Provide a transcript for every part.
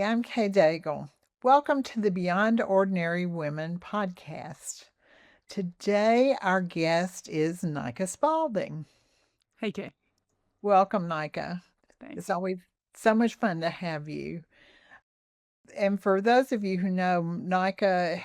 Hi, I'm Kay Daigle. Welcome to the Beyond Ordinary Women podcast. Today, our guest is Nika Spalding. Hey, Kay. Welcome, Nika. It's Thanks. always so much fun to have you. And for those of you who know, Nika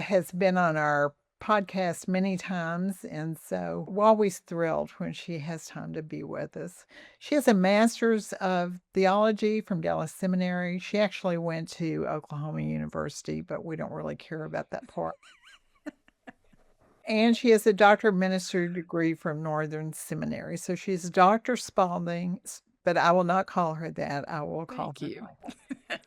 has been on our podcast many times, and so we're always thrilled when she has time to be with us. She has a master's of theology from Dallas Seminary. She actually went to Oklahoma University, but we don't really care about that part. And she has a doctor of ministry degree from Northern Seminary. So she's Dr. Spalding, but I will not call her that. I will call Thank her you. Nika.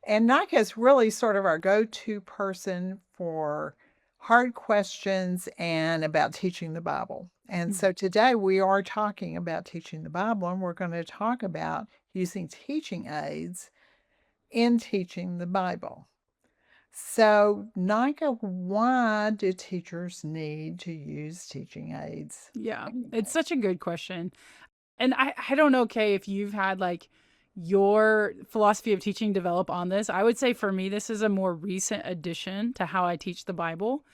And Nika is really sort of our go-to person for hard questions and about teaching the Bible. And so today we are talking about teaching the Bible, and we're going to talk about using teaching aids in teaching the Bible. So, Nika, why do teachers need to use teaching aids? Yeah, it's such a good question. And I don't know, Kay, if you've had like your philosophy of teaching develop on this. I would say for me, this is a more recent addition to how I teach the Bible.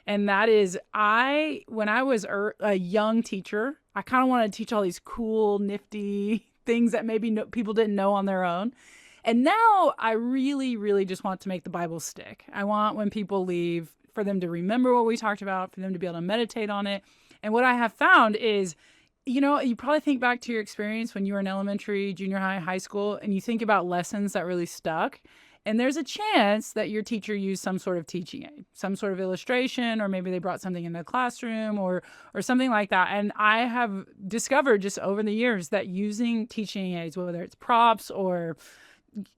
And that is, when I was a young teacher, I kind of wanted to teach all these cool, nifty things that maybe people didn't know on their own. And now I really, really just want to make the Bible stick. I want when people leave for them to remember what we talked about, for them to be able to meditate on it. And what I have found is, you probably think back to your experience when you were in elementary, junior high, high school, and you think about lessons that really stuck. And there's a chance that your teacher used some sort of teaching aid, some sort of illustration, or maybe they brought something in the classroom or something like that. And I have discovered just over the years that using teaching aids, whether it's props or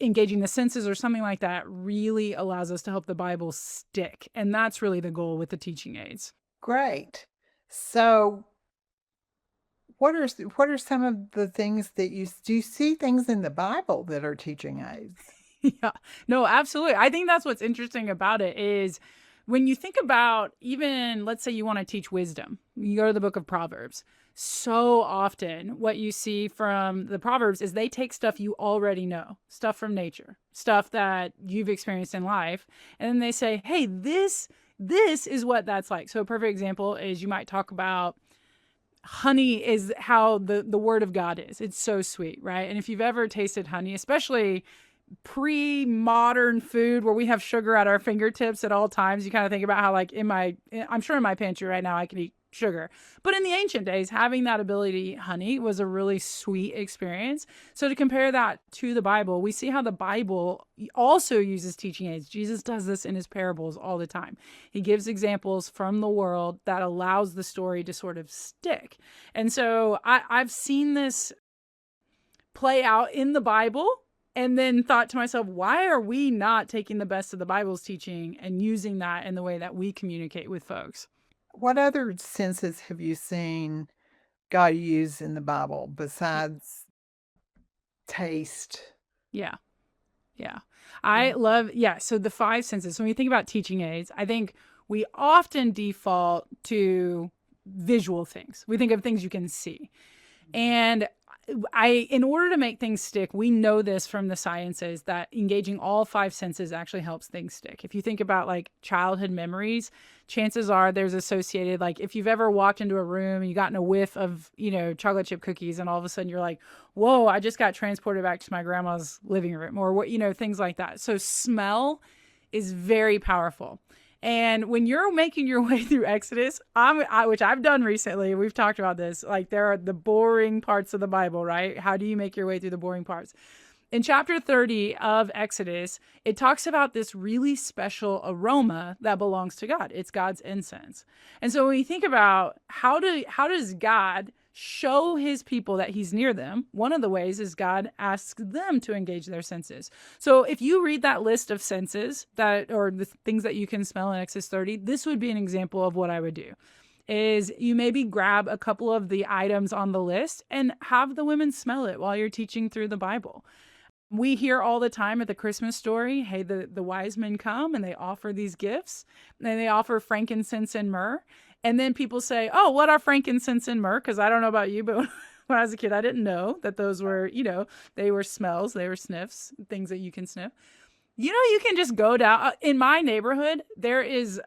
engaging the senses or something like that, really allows us to help the Bible stick. And that's really the goal with the teaching aids. Great. So, what are some of the things that you see things in the Bible that are teaching aids? Yeah, no, absolutely. I think that's what's interesting about it is when you think about, even let's say you want to teach wisdom, you go to the book of Proverbs. So often what you see from the Proverbs is they take stuff you already know, stuff from nature, stuff that you've experienced in life, and then they say, hey, this is what that's like. So a perfect example is you might talk about honey is how the word of God is. It's so sweet, right? And if you've ever tasted honey, especially pre-modern food where we have sugar at our fingertips at all times, you kind of think about how, like, I'm sure in my pantry right now I can eat sugar, but in the ancient days, having that ability to eat honey was a really sweet experience. So to compare that to the Bible, we see how the Bible also uses teaching aids. Jesus does this in his parables all the time. He gives examples from the world that allows the story to sort of stick. And so I've seen this play out in the Bible, and then thought to myself, why are we not taking the best of the Bible's teaching and using that in the way that we communicate with folks? What other senses have you seen God use in the Bible besides taste? Yeah. Yeah. I love, yeah. So the five senses. So when you think about teaching aids, I think we often default to visual things. We think of things you can see. And in order to make things stick, we know this from the sciences that engaging all five senses actually helps things stick. If you think about like childhood memories, chances are there's associated, like if you've ever walked into a room and you gotten a whiff of, chocolate chip cookies, and all of a sudden you're like, whoa, I just got transported back to my grandma's living room, or what, things like that. So smell is very powerful. And when you're making your way through Exodus, which I've done recently, we've talked about this, like there are the boring parts of the Bible, right? How do you make your way through the boring parts? In chapter 30 of Exodus, it talks about this really special aroma that belongs to God. It's God's incense. And so when you think about how does God show his people that he's near them, one of the ways is God asks them to engage their senses. So if you read that list of senses or the things that you can smell in Exodus 30, this would be an example of what I would do. Is you maybe grab a couple of the items on the list and have the women smell it while you're teaching through the Bible. We hear all the time at the Christmas story, hey, the wise men come and they offer these gifts, and they offer frankincense and myrrh. And then people say, oh, what are frankincense and myrrh? Because I don't know about you, but when I was a kid. I didn't know that those were, they were smells, they were sniffs, things that you can sniff. You can just go down. In my neighborhood, there is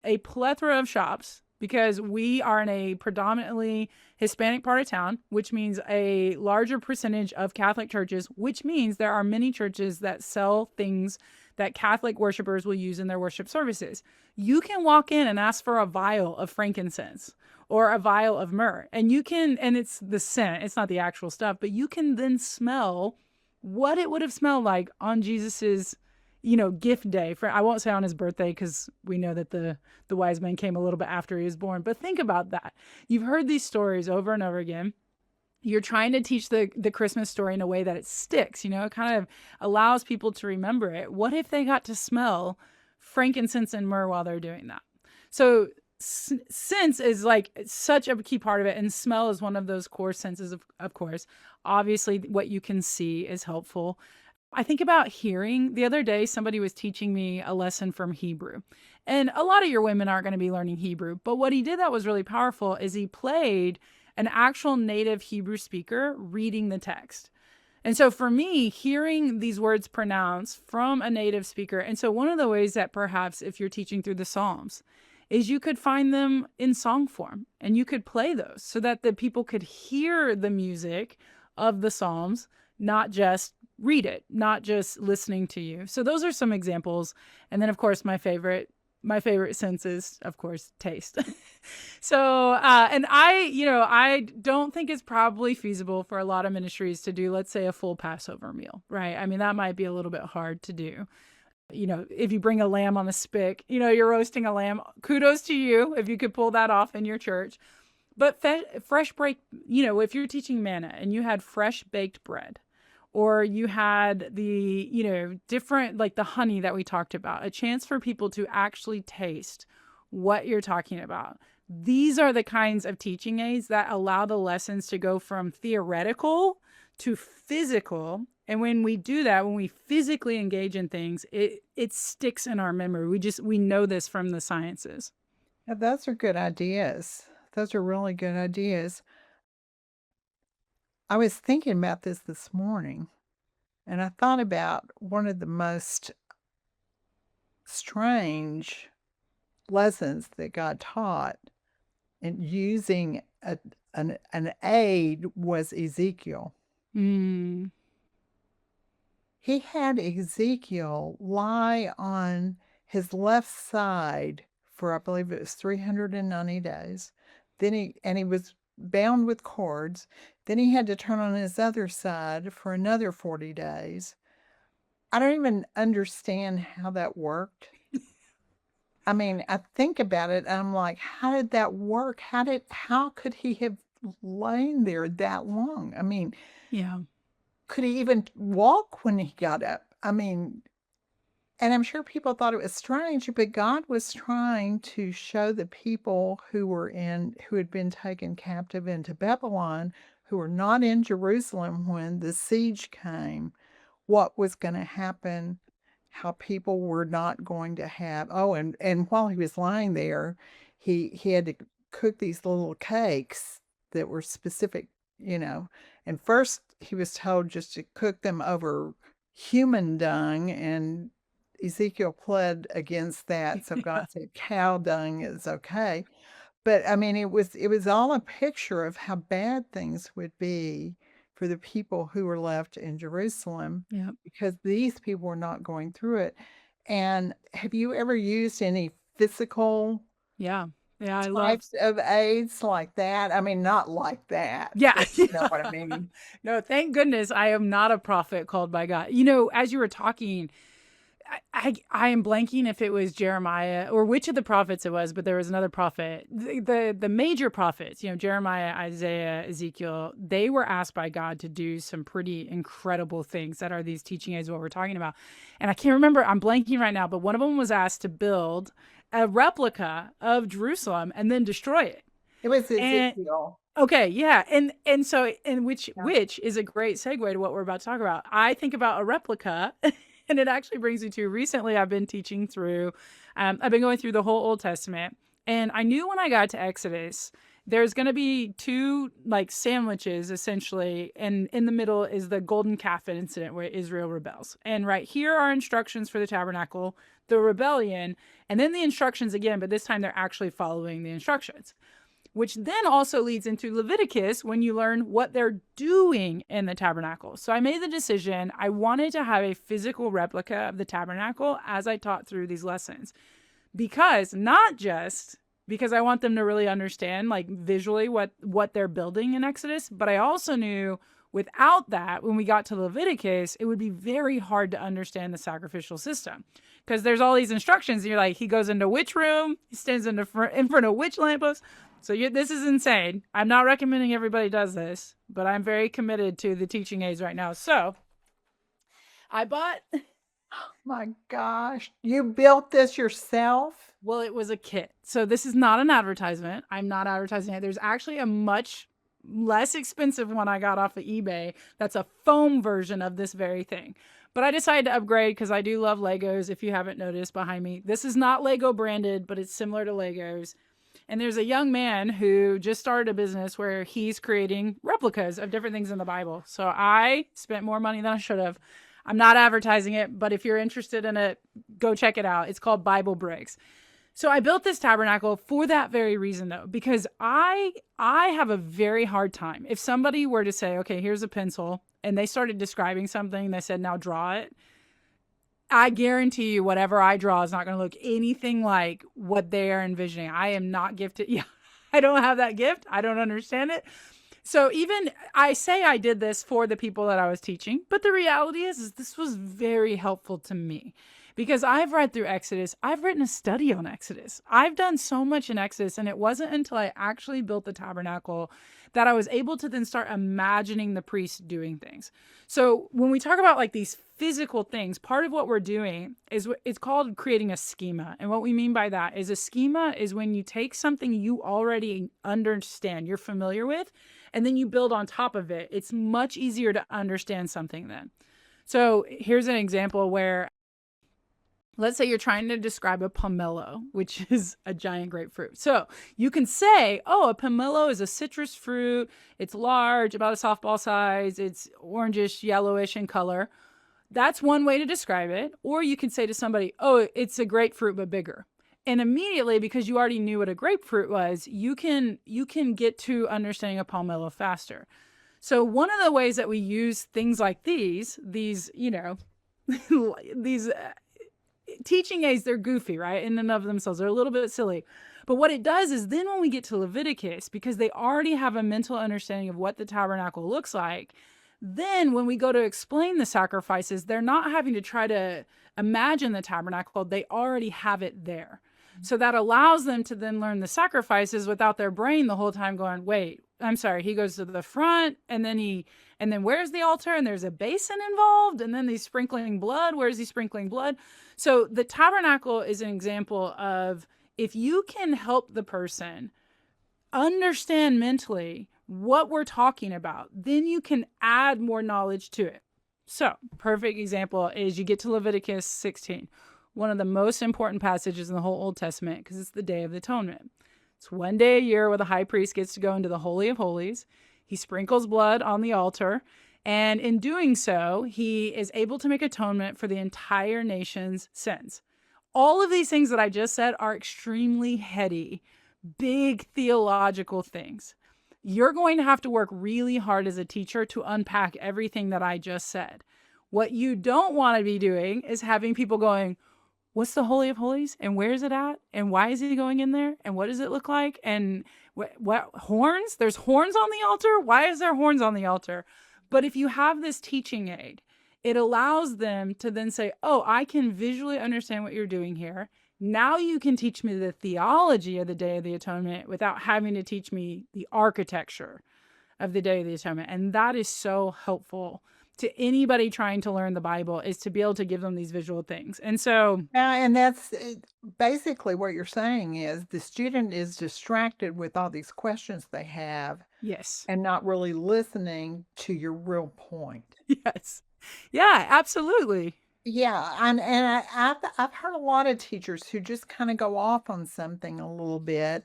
a plethora of shops because we are in a predominantly Hispanic part of town, which means a larger percentage of Catholic churches, which means there are many churches that sell things that Catholic worshipers will use in their worship services. You can walk in and ask for a vial of frankincense or a vial of myrrh, and it's the scent, it's not the actual stuff, but you can then smell what it would have smelled like on Jesus's gift day. For I won't say on his birthday because we know that the wise men came a little bit after he was born. But think about that. You've heard these stories over and over again. You're trying to teach the Christmas story in a way that it sticks. It kind of allows people to remember it. What if they got to smell frankincense and myrrh while they're doing that? So sense is like such a key part of it, and smell is one of those core senses. Of course, obviously, what you can see is helpful. I think about hearing. The other day, somebody was teaching me a lesson from Hebrew. And a lot of your women aren't going to be learning Hebrew. But what he did that was really powerful is he played an actual native Hebrew speaker reading the text. And so for me, hearing these words pronounced from a native speaker, and so one of the ways that perhaps if you're teaching through the Psalms, is you could find them in song form and you could play those so that the people could hear the music of the Psalms, not just read it, not just listening to you. So those are some examples. And then of course, my favorite sense is, of course, taste. So, and I don't think it's probably feasible for a lot of ministries to do, let's say, a full Passover meal, right? I mean, that might be a little bit hard to do. If you bring a lamb on a spit, you're roasting a lamb, kudos to you if you could pull that off in your church. But fresh break, if you're teaching manna and you had fresh baked bread, or you had the, different, like the honey that we talked about, a chance for people to actually taste what you're talking about. These are the kinds of teaching aids that allow the lessons to go from theoretical to physical. And when we do that, when we physically engage in things, it sticks in our memory. We know this from the sciences. Yeah, those are good ideas. Those are really good ideas. I was thinking about this morning, and I thought about one of the most strange lessons that God taught in using an aid was Ezekiel. Mm. He had Ezekiel lie on his left side for, I believe it was 390 days. Then he was bound with cords. Then he had to turn on his other side for another 40 days. I don't even understand how that worked. I mean, I think about it, and I'm like, how did that work? How could he have lain there that long? I mean, Yeah. could he even walk when he got up? I mean, and I'm sure people thought it was strange, but God was trying to show the people who had been taken captive into Babylon, who were not in Jerusalem when the siege came, what was going to happen, how people were not going to have. Oh, and while he was lying there, he had to cook these little cakes that were specific, And first he was told just to cook them over human dung, and Ezekiel pled against that. So God said cow dung is okay. But I mean, it was all a picture of how bad things would be for the people who were left in Jerusalem, Yep. because these people were not going through it. And have you ever used any physical Yeah. Yeah. I love. types of aids like that? I mean, not like that, Yeah. but you know what I mean. No, thank goodness I am not a prophet called by God. As you were talking, I am blanking if it was Jeremiah or which of the prophets it was, but there was another prophet. The major prophets, Jeremiah, Isaiah, Ezekiel, they were asked by God to do some pretty incredible things that are these teaching aids, what we're talking about. And I can't remember, I'm blanking right now, but one of them was asked to build a replica of Jerusalem and then destroy it. It was And Ezekiel. okay, yeah. And so which Yeah. is a great segue to what we're about to talk about. I think about a replica and it actually brings me to recently I've been teaching through I've been going through the whole Old Testament, and I knew when I got to Exodus There's going to be two like sandwiches essentially, and in the middle is the golden calf incident where Israel rebels. And right here are instructions for the tabernacle, the rebellion, and then the instructions again, but this time they're actually following the instructions, which then also leads into Leviticus when you learn what they're doing in the tabernacle. So I made the decision I wanted to have a physical replica of the tabernacle as I taught through these lessons, because not just because I want them to really understand like visually what they're building in Exodus, but I also knew without that, when we got to Leviticus, it would be very hard to understand the sacrificial system, because there's all these instructions. And you're like, he goes into which room, he stands in front of which lamppost. So this is insane. I'm not recommending everybody does this, but I'm very committed to the teaching aids right now. So I bought. My gosh, you built this yourself? Well, it was a kit. So this is not an advertisement. I'm not advertising it. There's actually a much less expensive one I got off of eBay that's a foam version of this very thing. But I decided to upgrade because I do love Legos, if you haven't noticed behind me. This is not Lego branded, but it's similar to Legos. And there's a young man who just started a business where he's creating replicas of different things in the Bible. So I spent more money than I should have. I'm not advertising it, but if you're interested in it, go check it out. It's called Bible Bricks. So I built this tabernacle for that very reason, though, because I have a very hard time. If somebody were to say, okay, here's a pencil, and they started describing something, they said, now draw it. I guarantee you whatever I draw is not going to look anything like what they are envisioning. I am not gifted. Yeah, I don't have that gift. I don't understand it. So even I say I did this for the people that I was teaching, but the reality is this was very helpful to me, because I've read through Exodus. I've written a study on Exodus. I've done so much in Exodus, and it wasn't until I actually built the tabernacle that I was able to then start imagining the priests doing things. So when we talk about like these physical things, part of what we're doing is it's called creating a schema. And what we mean by that is a schema is when you take something you already understand, you're familiar with, and then you build on top of it. It's much easier to understand something then. So here's an example where, let's say you're trying to describe a pomelo, which is a giant grapefruit. So you can say, oh, a pomelo is a citrus fruit. It's large, about a softball size. It's orangish, yellowish in color. That's one way to describe it. Or you can say to somebody, oh, it's a grapefruit, but bigger. And immediately, because you already knew what a grapefruit was, you can get to understanding a pomelo faster. So one of the ways that we use things like these these teaching aids, they're goofy, right? In and of themselves, they're a little bit silly. But what it does is then when we get to Leviticus, because they already have a mental understanding of what the tabernacle looks like, then when we go to explain the sacrifices, they're not having to try to imagine the tabernacle. They already have it there. So that allows them to then learn the sacrifices without their brain the whole time going, wait, I'm sorry, he goes to the front and then where's the altar? And there's a basin involved. And then he's sprinkling blood. Where's he sprinkling blood? So the tabernacle is an example of, if you can help the person understand mentally what we're talking about, then you can add more knowledge to it. So perfect example is you get to Leviticus 16, one of the most important passages in the whole Old Testament, because it's the Day of the Atonement. It's one day a year where the high priest gets to go into the Holy of Holies. He sprinkles blood on the altar, and in doing so, he is able to make atonement for the entire nation's sins. All of these things that I just said are extremely heady, big theological things. You're going to have to work really hard as a teacher to unpack everything that I just said. What you don't want to be doing is having people going, what's the Holy of Holies? And where is it at? And why is he going in there? And what does it look like? And what horns? There's horns on the altar? Why is there horns on the altar? But if you have this teaching aid, it allows them to then say, oh, I can visually understand what you're doing here. Now you can teach me the theology of the Day of the Atonement without having to teach me the architecture of the Day of the Atonement. And that is so helpful to anybody trying to learn the Bible, is to be able to give them these visual things. And so, And that's basically what you're saying is the student is distracted with all these questions they have yes, and not really listening to your real point. yes, yeah, absolutely. Yeah, I've heard a lot of teachers who just kind of go off on something a little bit,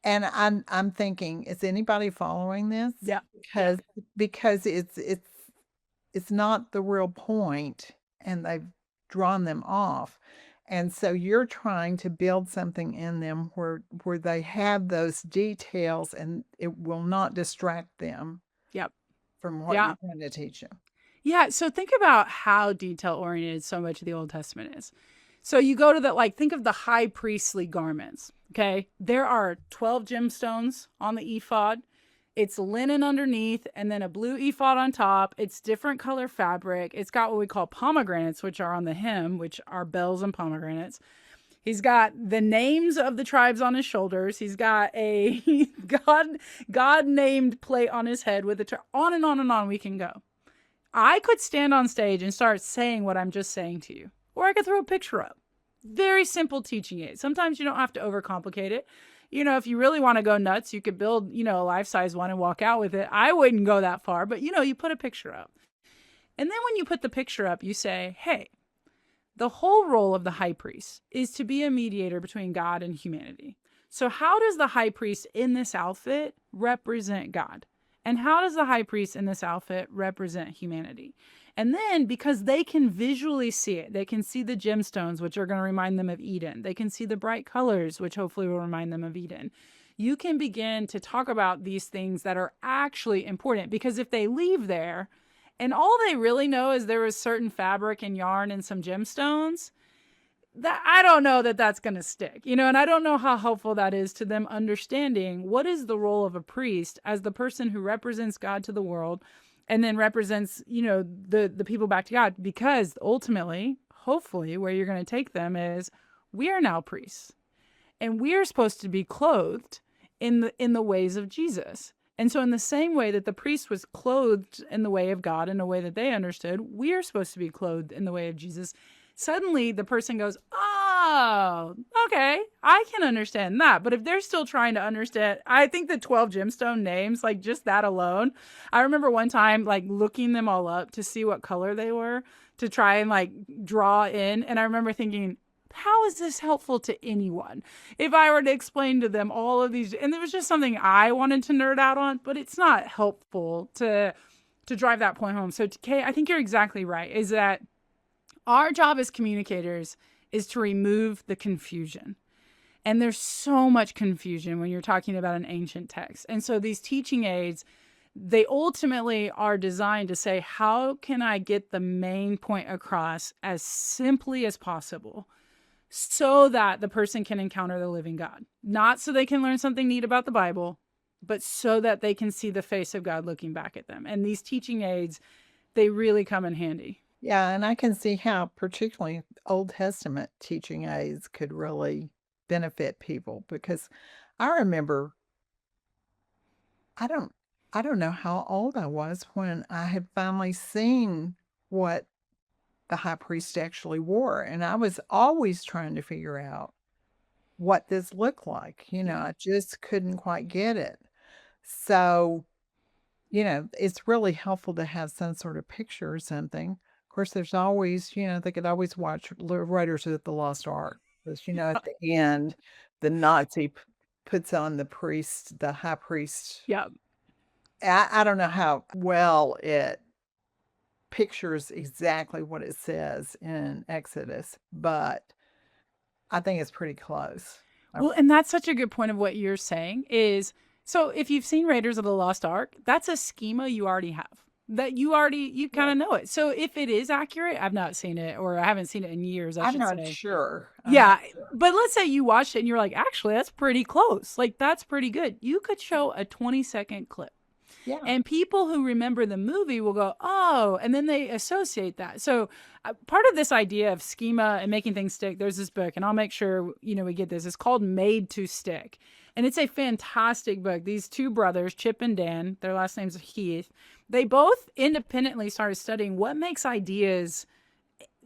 And I'm thinking, is anybody following this? Yeah. Yeah. Because it's not the real point, and they've drawn them off. And so you're trying to build something in them where they have those details, and it will not distract them Yep. from what Yeah. you're trying to teach them. Yeah. So think about how detail oriented so much of the Old Testament is. So you go to the, like, think of the high priestly garments. Okay. There are 12 gemstones on the ephod. It's linen underneath and then a blue ephod on top. It's different color fabric. It's got what we call pomegranates, which are on the hem, which are bells and pomegranates. He's got the names of the tribes on his shoulders. He's got a God named plate on his head with on and on and on we can go. I could stand on stage and start saying what I'm just saying to you, or I could throw a picture up. Very simple teaching aid. Sometimes you don't have to overcomplicate it. If you really want to go nuts, you could build, a life-size one and walk out with it. I wouldn't go that far, but you put a picture up. And then when you put the picture up, you say, hey, the whole role of the high priest is to be a mediator between God and humanity. So how does the high priest in this outfit represent God? And how does the high priest in this outfit represent humanity? And then, because they can visually see it, they can see the gemstones, which are going to remind them of Eden. They can see the bright colors, which hopefully will remind them of Eden. You can begin to talk about these things that are actually important, because if they leave there and all they really know is there was certain fabric and yarn and some gemstones, that I don't know that that's going to stick, and I don't know how helpful that is to them understanding what is the role of a priest as the person who represents God to the world and then represents, the people back to God, because ultimately, hopefully, where you're going to take them is we are now priests and we are supposed to be clothed in the ways of Jesus. And so in the same way that the priest was clothed in the way of God in a way that they understood, we are supposed to be clothed in the way of Jesus. Suddenly the person goes, oh, okay, I can understand that. But if they're still trying to understand, I think the 12 gemstone names, like just that alone, I remember one time like looking them all up to see what color they were to try and like draw in. And I remember thinking, how is this helpful to anyone if I were to explain to them all of these? And it was just something I wanted to nerd out on, but it's not helpful to drive that point home. So Kay, I think you're exactly right, is that our job as communicators is to remove the confusion. And there's so much confusion when you're talking about an ancient text. And so these teaching aids, they ultimately are designed to say, how can I get the main point across as simply as possible so that the person can encounter the living God? Not so they can learn something neat about the Bible, but so that they can see the face of God looking back at them. And these teaching aids, they really come in handy. Yeah, and I can see how particularly Old Testament teaching aids could really benefit people, because I remember I don't I don't know how old I was when I had finally seen what the high priest actually wore, and I was always trying to figure out what this looked like. Yeah. I just couldn't quite get it. So, it's really helpful to have some sort of picture or something. Of course, there's always, they could always watch Raiders of the Lost Ark, because, at the end, the Nazi puts on the high priest. Yeah. I don't know how well it pictures exactly what it says in Exodus, but I think it's pretty close. Well, and that's such a good point of what you're saying is, so if you've seen Raiders of the Lost Ark, that's a schema you already have. That you kind of know it. So if it is accurate, I've not seen it, or I haven't seen it in years, I I'm should not say. sure. Yeah, but let's say you watched it and you're like, actually, that's pretty close. Like, that's pretty good. You could show a 20-second clip. Yeah. And people who remember the movie will go, oh, and then they associate that. So part of this idea of schema and making things stick, there's this book, and I'll make sure, we get this. It's called Made to Stick. And it's a fantastic book. These two brothers, Chip and Dan, their last name's Heath, they both independently started studying what makes ideas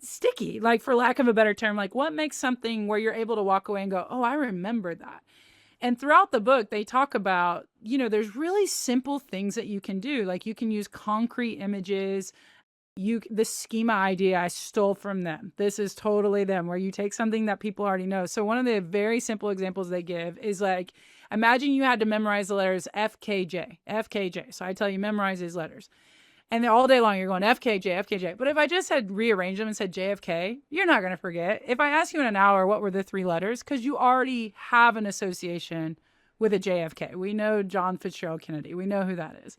sticky, like for lack of a better term, like what makes something where you're able to walk away and go, oh, I remember that. And throughout the book, they talk about, there's really simple things that you can do. Like you can use concrete images. The schema idea I stole from them. This is totally them, where you take something that people already know. So one of the very simple examples they give is like Imagine you had to memorize the letters FKJ, FKJ. So I tell you, memorize these letters. And then all day long, you're going FKJ, FKJ. But if I just had rearranged them and said JFK, you're not going to forget. If I ask you in an hour, what were the three letters? Because you already have an association with a JFK. We know John Fitzgerald Kennedy. We know who that is.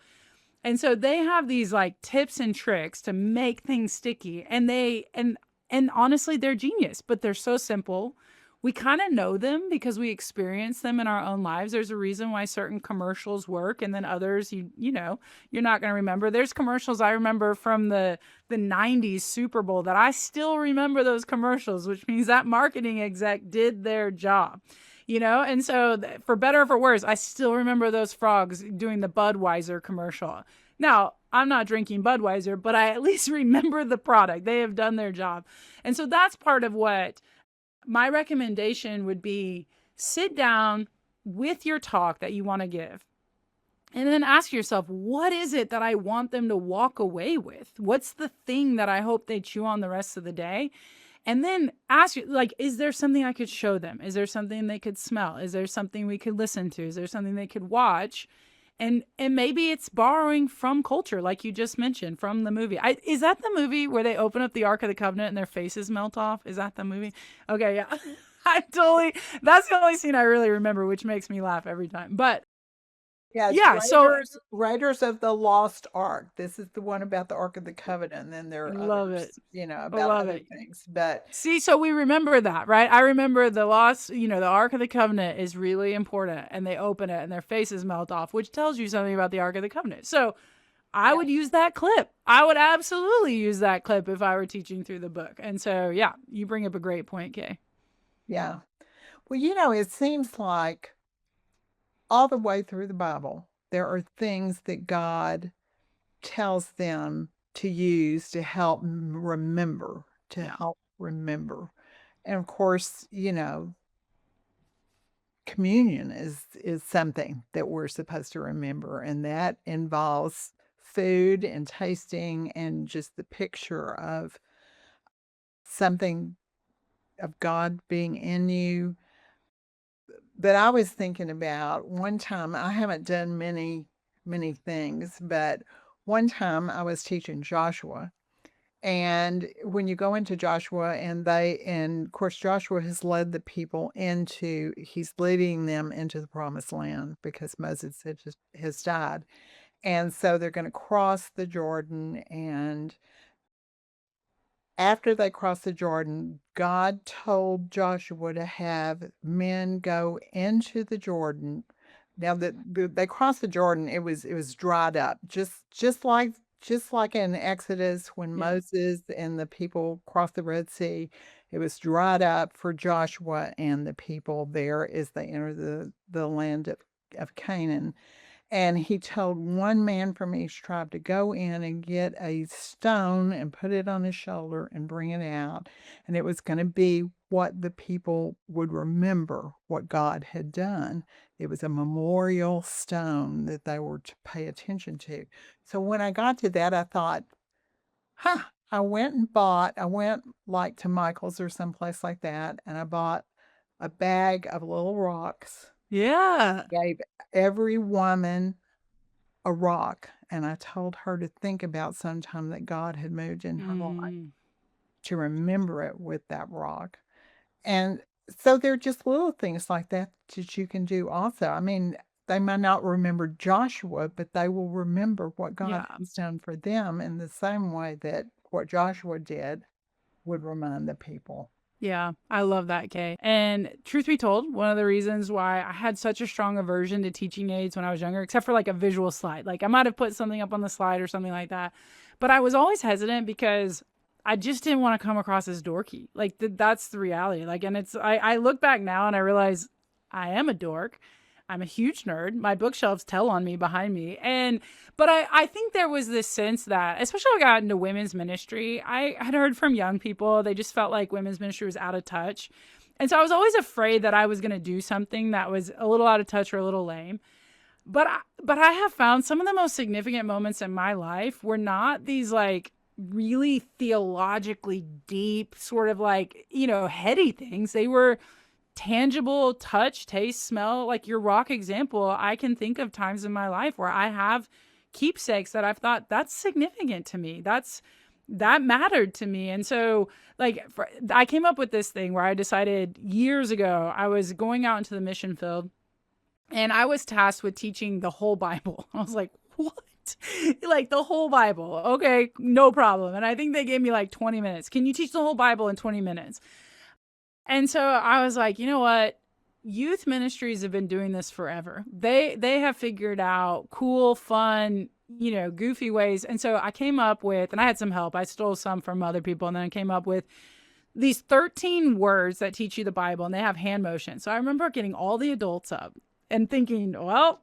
And so they have these like tips and tricks to make things sticky. And honestly, they're genius, but they're so simple. We kind of know them because we experience them in our own lives. There's a reason why certain commercials work, and then others you know you're not going to remember. There's commercials I remember from the 90s Super Bowl that I still remember those commercials, which means that marketing exec did their job. And so for better or for worse, I still remember those frogs doing the Budweiser commercial. Now, I'm not drinking Budweiser, but I at least remember the product. They have done their job. And so that's part of what my recommendation would be. Sit down with your talk that you want to give and then ask yourself, what is it that I want them to walk away with? What's the thing that I hope they chew on the rest of the day? And then ask you, like, is there something I could show them? Is there something they could smell? Is there something we could listen to? Is there something they could watch? And maybe it's borrowing from culture, like you just mentioned, from the movie. Is that the movie where they open up the Ark of the Covenant and their faces melt off? Is that the movie? Okay, yeah. That's the only scene I really remember, which makes me laugh every time. But Yeah, it's yeah, so Raiders of the Lost Ark. This is the one about the Ark of the Covenant, and then there are love it. others, I about love other it. things. But See, so we remember that, right? I remember the lost, the Ark of the Covenant is really important, and they open it and their faces melt off, which tells you something about the Ark of the Covenant. So I would use that clip. I would absolutely use that clip if I were teaching through the book. And so, yeah, you bring up a great point, Kay. yeah, well, it seems like all the way through the Bible, there are things that God tells them to use to help remember, to Yeah. help remember. And of course, communion is something that we're supposed to remember, and that involves food and tasting and just the picture of something of God being in you. But I was thinking about one time, I haven't done many things, but one time I was teaching Joshua. And when you go into Joshua, and of course, Joshua has led the people he's leading them into the promised land because Moses has died. And so they're going to cross the Jordan. And after they cross the Jordan, God told Joshua to have men go into the Jordan. Now that they crossed the Jordan, it was dried up, just like in Exodus when Yeah. Moses and the people crossed the Red Sea. It was dried up for Joshua and the people there as they enter the land of Canaan. And he told one man from each tribe to go in and get a stone and put it on his shoulder and bring it out. And it was going to be what the people would remember what God had done. It was a memorial stone that they were to pay attention to. So when I got to that, I thought, I went like to Michael's or someplace like that, and I bought a bag of little rocks, Yeah. gave every woman a rock, and I told her to think about some time that God had moved in her life, Mm, to remember it with that rock. And so they're just little things like that you can do also. I mean, they might not remember Joshua, but they will remember what God yeah. has done for them in the same way that what Joshua did would remind the people. Yeah, I love that, Kay. And truth be told, one of the reasons why I had such a strong aversion to teaching aids when I was younger, except for like a visual slide, like I might have put something up on the slide or something like that, but I was always hesitant because I just didn't want to come across as dorky. Like that's the reality. Like, and I look back now and I realize I am a dork. I'm a huge nerd. My bookshelves tell on me behind me. But I think there was this sense that, especially when I got into women's ministry, I had heard from young people, they just felt like women's ministry was out of touch. And so I was always afraid that I was going to do something that was a little out of touch or a little lame. But I have found some of the most significant moments in my life were not these like really theologically deep, sort of like, heady things. They were tangible touch, taste, smell, like your rock example. I can think of times in my life where I have keepsakes that I've thought that's significant to me. That mattered to me. And so, like, I came up with this thing where I decided years ago I was going out into the mission field and I was tasked with teaching the whole Bible. I was like, what? Like the whole Bible. Okay, no problem. And I think they gave me like 20 minutes. Can you teach the whole Bible in 20 minutes? And so I was like, you know what? Youth ministries have been doing this forever. They have figured out cool, fun, goofy ways. And so I came up with, and I had some help. I stole some from other people, and then I came up with these 13 words that teach you the Bible, and they have hand motion. So I remember getting all the adults up and thinking, well,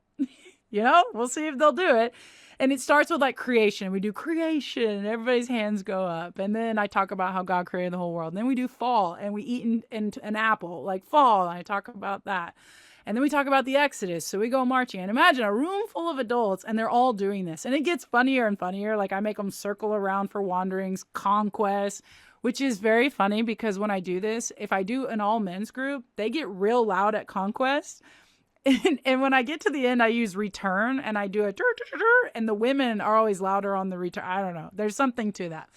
we'll see if they'll do it. And it starts with like creation. We do creation and everybody's hands go up. And then I talk about how God created the whole world. And then we do fall and we eat an apple, like fall. And I talk about that. And then we talk about the Exodus. So we go marching. And imagine a room full of adults and they're all doing this. And it gets funnier and funnier. Like I make them circle around for wanderings, conquest, which is very funny because when I do this, if I do an all men's group, they get real loud at conquest. And when I get to the end, I use return and I do a and the women are always louder on the return. I don't know. There's something to that.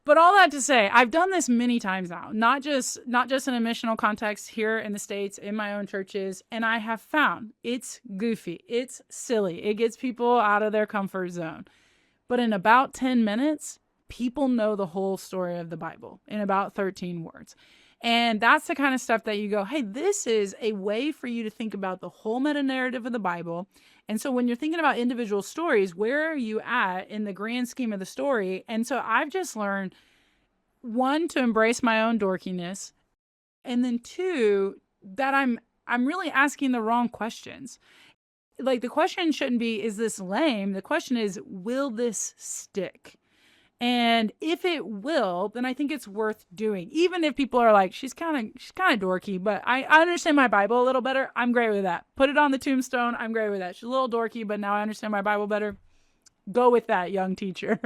But all that to say, I've done this many times now, not just in a missional context here in the States, in my own churches. And I have found it's goofy. It's silly. It gets people out of their comfort zone. But in about 10 minutes, people know the whole story of the Bible in about 13 words. And that's the kind of stuff that you go, hey, this is a way for you to think about the whole meta narrative of the Bible. And so when you're thinking about individual stories, where are you at in the grand scheme of the story? And so I've just learned, one, to embrace my own dorkiness, and then two, that I'm really asking the wrong questions. Like the question shouldn't be, is this lame? The question is, will this stick? And if it will, then I think it's worth doing. Even if people are like, she's kind of dorky, but I understand my Bible a little better. I'm great with that. Put it on the tombstone. I'm great with that. She's a little dorky, but now I understand my Bible better. Go with that, young teacher.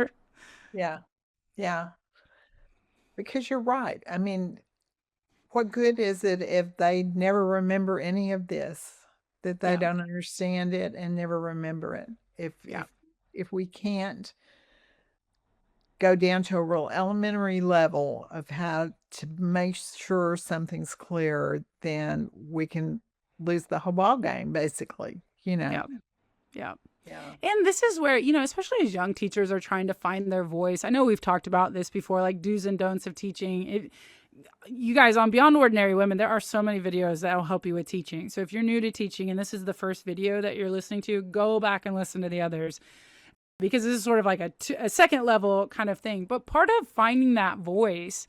Yeah. Yeah. Because you're right. I mean, what good is it if they never remember any of this, that they Yeah. don't understand it and never remember it? Yeah. If we can't go down to a real elementary level of how to make sure something's clear, then we can lose the whole ball game, basically. Yeah. Yeah. Yeah. And this is where, especially as young teachers are trying to find their voice. I know we've talked about this before, like do's and don'ts of teaching. You guys on Beyond Ordinary Women, there are so many videos that will help you with teaching. So if you're new to teaching and this is the first video that you're listening to, go back and listen to the others, because this is sort of like a second level kind of thing. But part of finding that voice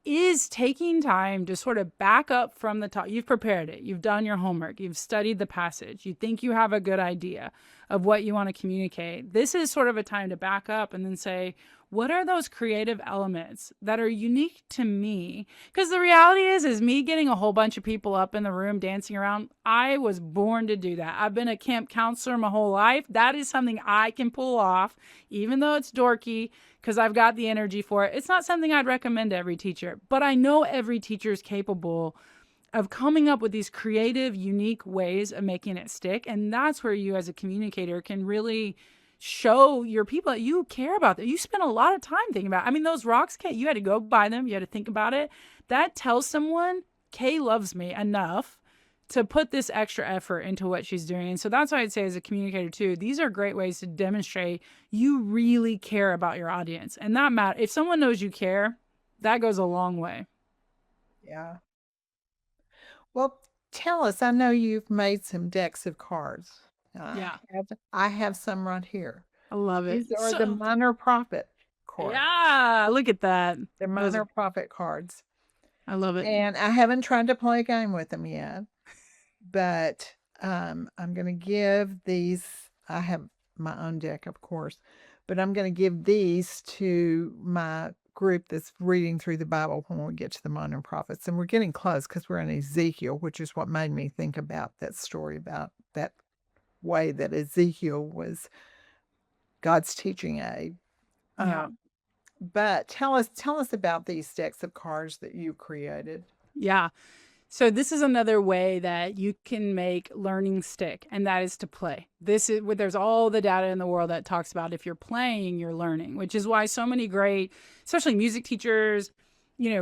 is taking time to sort of back up from the top. You've prepared it. You've done your homework. You've studied the passage. You think you have a good idea of what you want to communicate. This is sort of a time to back up and then say, what are those creative elements that are unique to me? Because the reality is me getting a whole bunch of people up in the room dancing around, I was born to do that. I've been a camp counselor my whole life. That is something I can pull off, even though it's dorky, because I've got the energy for it. It's not something I'd recommend to every teacher, but I know every teacher is capable of coming up with these creative, unique ways of making it stick. And that's where you as a communicator can really show your people that you care about that. You spend a lot of time thinking about it. I mean, those rocks, Kay, you had to go buy them. You had to think about it. That tells someone Kay loves me enough to put this extra effort into what she's doing. And so that's why I'd say as a communicator too, these are great ways to demonstrate you really care about your audience. And that matters. If someone knows you care, that goes a long way. Yeah. Well, tell us, I know you've made some decks of cards. Yeah. I have some right here. I love it. These are the minor prophet cards. Yeah, look at that. They're minor prophet cards. I love it. And I haven't tried to play a game with them yet, but I'm going to give these, I have my own deck, of course, but I'm going to give these to my group that's reading through the Bible when we get to the minor prophets. And we're getting close because we're in Ezekiel, which is what made me think about that story, about that way that Ezekiel was God's teaching aid. Yeah. But tell us about these decks of cards that you created. Yeah. So this is another way that you can make learning stick, and that is to play. This is where there's all the data in the world that talks about if you're playing, you're learning, which is why so many great, especially music teachers,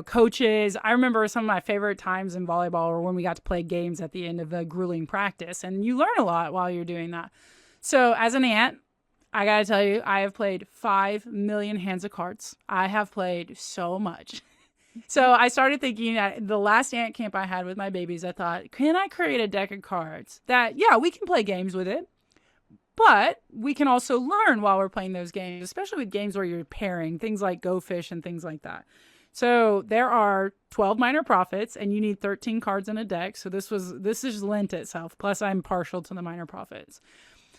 coaches. I remember some of my favorite times in volleyball were when we got to play games at the end of a grueling practice, and you learn a lot while you're doing that. So as an aunt, I gotta tell you, I have played 5 million hands of cards. I have played so much. So I started thinking at the last ant camp I had with my babies, I thought, can I create a deck of cards that, yeah, we can play games with it, but we can also learn while we're playing those games, especially with games where you're pairing, things like Go Fish and things like that. So there are 12 minor prophets, and you need 13 cards in a deck. So this is lent itself. Plus, I'm partial to the minor prophets.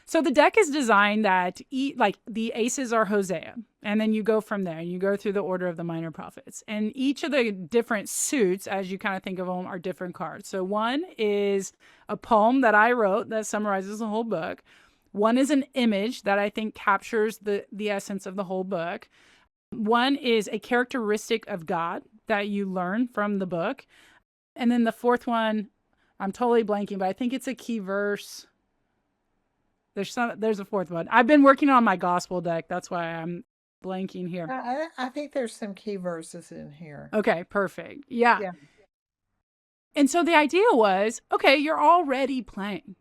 So the deck is designed that like the aces are Hosea, and then you go from there and you go through the order of the minor prophets. And each of the different suits, as you kind of think of them, are different cards. So one is a poem that I wrote that summarizes the whole book. One is an image that I think captures the essence of the whole book. One is a characteristic of God that you learn from the book. And then the fourth one, I'm totally blanking, but I think it's a key verse. There's a fourth one. I've been working on my gospel deck. That's why I'm blanking here. I think there's some key verses in here. Okay, perfect. Yeah. Yeah. And so the idea was, okay, you're already playing.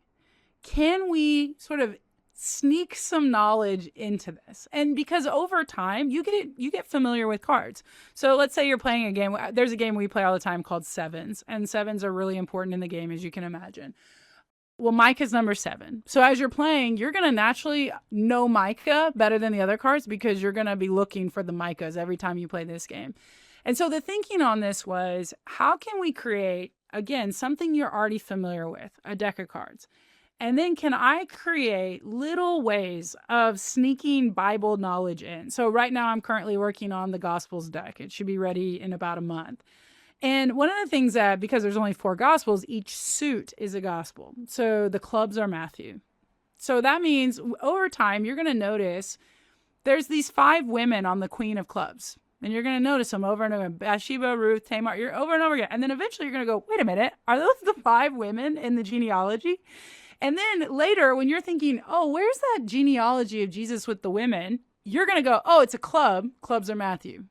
Can we sort of sneak some knowledge into this? And because over time you get familiar with cards. So let's say you're playing a game. There's a game we play all the time called sevens, and sevens are really important in the game, as you can imagine. Well, Micah's number 7. So as you're playing, you're going to naturally know Micah better than the other cards because you're going to be looking for the Micahs every time you play this game. And so the thinking on this was, how can we create, again, something you're already familiar with, a deck of cards? And then can I create little ways of sneaking Bible knowledge in? So right now I'm currently working on the Gospels deck. It should be ready in about a month. And one of the things that, because there's only 4 gospels, each suit is a gospel. So the clubs are Matthew. So that means over time, you're going to notice there's these 5 women on the Queen of Clubs. And you're going to notice them over and over. Bathsheba, Ruth, Tamar, you're over and over again. And then eventually you're going to go, wait a minute, are those the 5 women in the genealogy? And then later, when you're thinking, oh, where's that genealogy of Jesus with the women? You're going to go, oh, it's a club. Clubs are Matthew.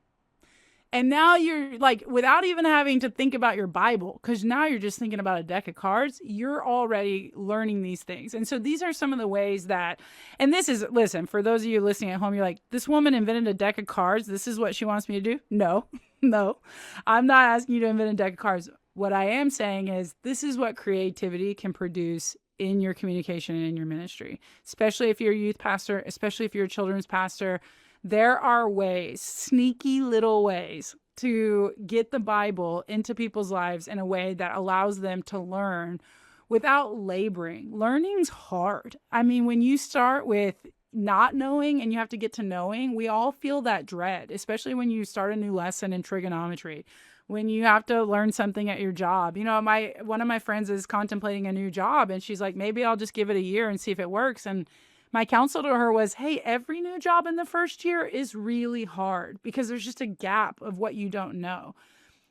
And now you're like, without even having to think about your Bible, because now you're just thinking about a deck of cards, you're already learning these things. And so these are some of the ways that, and this is, listen, for those of you listening at home, you're like, this woman invented a deck of cards. This is what she wants me to do? No, no, I'm not asking you to invent a deck of cards. What I am saying is this is what creativity can produce in your communication and in your ministry, especially if you're a youth pastor, especially if you're a children's pastor. There are ways, sneaky little ways, to get the Bible into people's lives in a way that allows them to learn without laboring. Learning's hard. I mean, when you start with not knowing and you have to get to knowing, we all feel that dread, especially when you start a new lesson in trigonometry, when you have to learn something at your job. One of my friends is contemplating a new job, and she's like, maybe I'll just give it a year and see if it works. And my counsel to her was, hey, every new job in the first year is really hard because there's just a gap of what you don't know.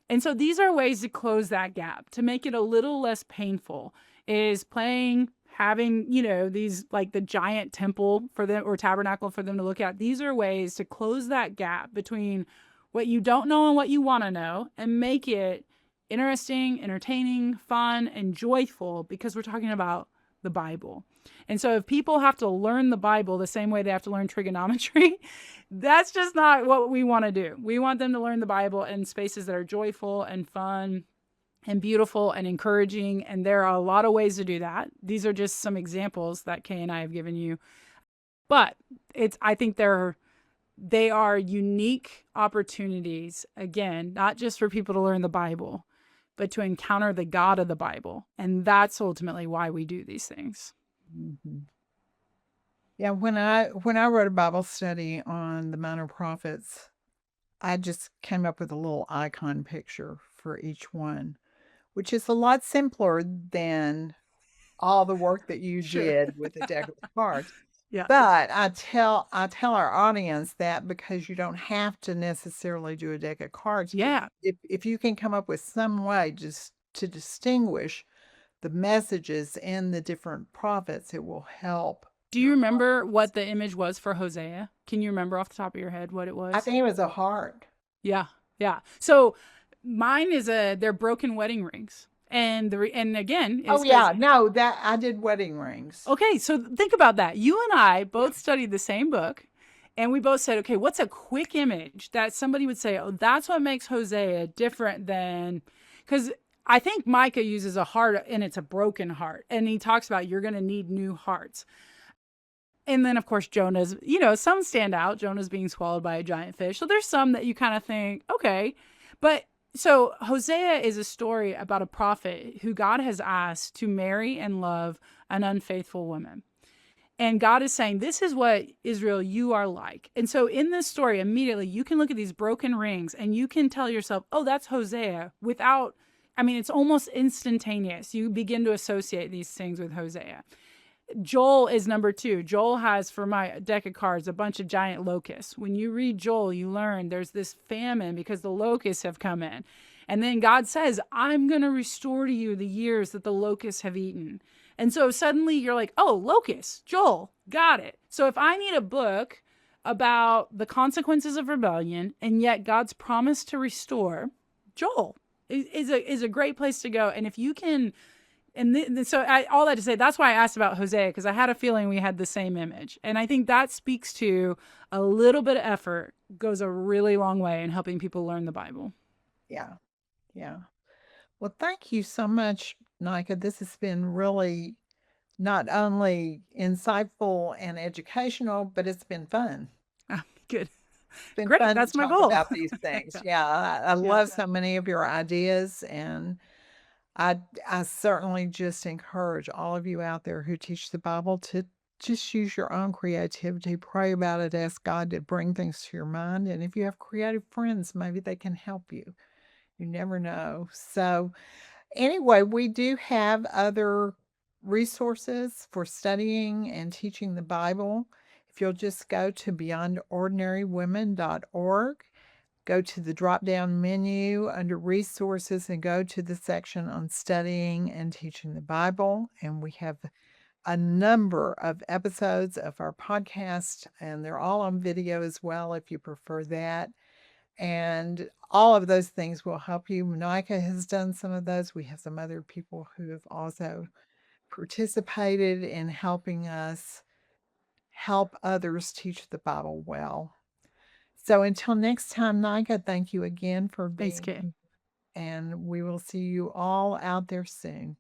And so these are ways to close that gap, to make it a little less painful, is playing, having, these like the giant temple for them or tabernacle for them to look at. These are ways to close that gap between what you don't know and what you want to know and make it interesting, entertaining, fun, and joyful because we're talking about the Bible. And so if people have to learn the Bible the same way they have to learn trigonometry, that's just not what we want to do. We want them to learn the Bible in spaces that are joyful and fun and beautiful and encouraging. And there are a lot of ways to do that. These are just some examples that Kay and I have given you. But I think they are unique opportunities, again, not just for people to learn the Bible, but to encounter the God of the Bible. And that's ultimately why we do these things. Mm-hmm. Yeah, when I wrote a Bible study on the minor prophets, I just came up with a little icon picture for each one, which is a lot simpler than all the work that you did with the deck of cards. Yeah. But I tell our audience that because you don't have to necessarily do a deck of cards. Yeah. If you can come up with some way, just to distinguish the messages in the different prophets, it will help. Do you remember what the image was for Hosea? Can you remember off the top of your head what it I was? think it was a heart. Yeah, yeah. So mine is they're broken wedding rings, and and again Oh it's because yeah, no, that I did wedding rings. okay. So think about that. You and I both studied the same book, and we both said, okay, what's a quick image that somebody would say, oh, that's what makes Hosea different than because. I think Micah uses a heart and it's a broken heart. And he talks about you're going to need new hearts. And then, of course, Jonah's, some stand out. Jonah's being swallowed by a giant fish. So there's some that you kind of think, okay. But so Hosea is a story about a prophet who God has asked to marry and love an unfaithful woman. And God is saying, this is what Israel, you are like. And so in this story, immediately you can look at these broken rings and you can tell yourself, oh, that's Hosea without, I mean, it's almost instantaneous. You begin to associate these things with Hosea. Joel is number 2. Joel has, for my deck of cards, a bunch of giant locusts. When you read Joel, you learn there's this famine because the locusts have come in. And then God says, I'm going to restore to you the years that the locusts have eaten. And so suddenly you're like, oh, locusts, Joel, got it. So if I need a book about the consequences of rebellion and yet God's promise to restore, Joel is a great place to go. And if you can all that to say, that's why I asked about Hosea, because I had a feeling we had the same image. And I think that speaks to a little bit of effort goes a really long way in helping people learn the Bible. Yeah. Yeah. Well, thank you so much, Nika. This has been really not only insightful and educational, but it's been fun. Good. It's been Great. fun to That's my talk goal. about these things. Yeah. Yeah, I Yeah. love so many of your ideas, and I certainly just encourage all of you out there who teach the Bible to just use your own creativity, pray about it, ask God to bring things to your mind, and if you have creative friends, maybe they can help you. You never know. So, anyway, we do have other resources for studying and teaching the Bible. If you'll just go to beyondordinarywomen.org, go to the drop down menu under resources and go to the section on studying and teaching the Bible. And we have a number of episodes of our podcast, and they're all on video as well if you prefer that. And all of those things will help you. Monica has done some of those. We have some other people who have also participated in helping us help others teach the Bible well. So until next time, Nika, thank you again for Thanks, being Kay. here. And we will see you all out there soon.